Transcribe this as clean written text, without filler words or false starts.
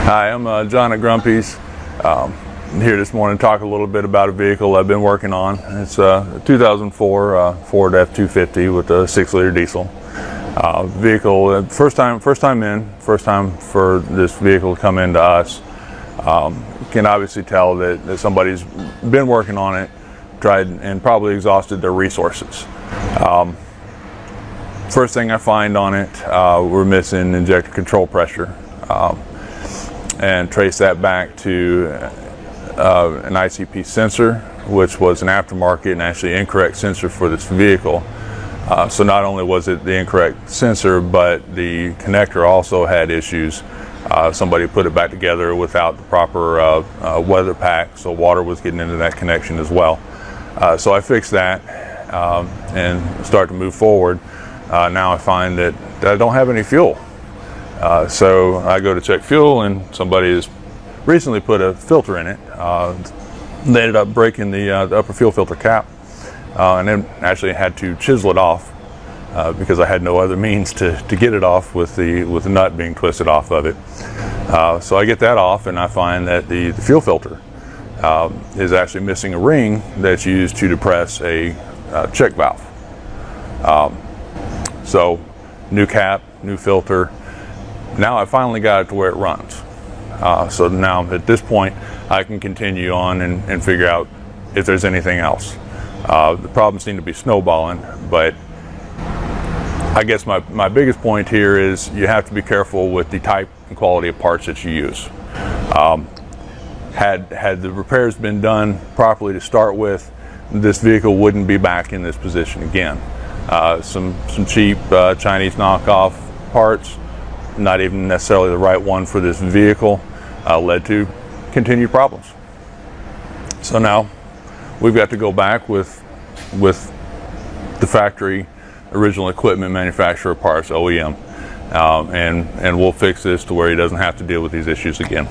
Hi, I'm John at Grumpy's. Here this morning to talk a little bit about a vehicle I've been working on. It's a 2004 Ford F-250 with a 6-liter diesel. Vehicle, first time for this vehicle to come into us. You can obviously tell that somebody's been working on it, tried and probably exhausted their resources. First thing I find on it, we're missing injector control pressure. And trace that back to an ICP sensor, which was an aftermarket and actually incorrect sensor for this vehicle. So not only was it the incorrect sensor, but the connector also had issues. Somebody put it back together without the proper weather pack, so water was getting into that connection as well. So I fixed that and start to move forward. Now I find that I don't have any fuel. So I go to check fuel, and somebody has recently put a filter in it. They ended up breaking the upper fuel filter cap, and then actually had to chisel it off because I had no other means to get it off with the nut being twisted off of it. So I get that off, and I find that the fuel filter is actually missing a ring that's used to depress a check valve. So new cap, new filter. Now I finally got it to where it runs. So now at this point I can continue on and figure out if there's anything else. The problems seem to be snowballing, but I guess my biggest point here is you have to be careful with the type and quality of parts that you use. Had the repairs been done properly to start with, this vehicle wouldn't be back in this position again. Some cheap Chinese knockoff parts, not even necessarily the right one for this vehicle, led to continued problems. So now we've got to go back with the factory original equipment manufacturer parts, OEM, and we'll fix this to where he doesn't have to deal with these issues again.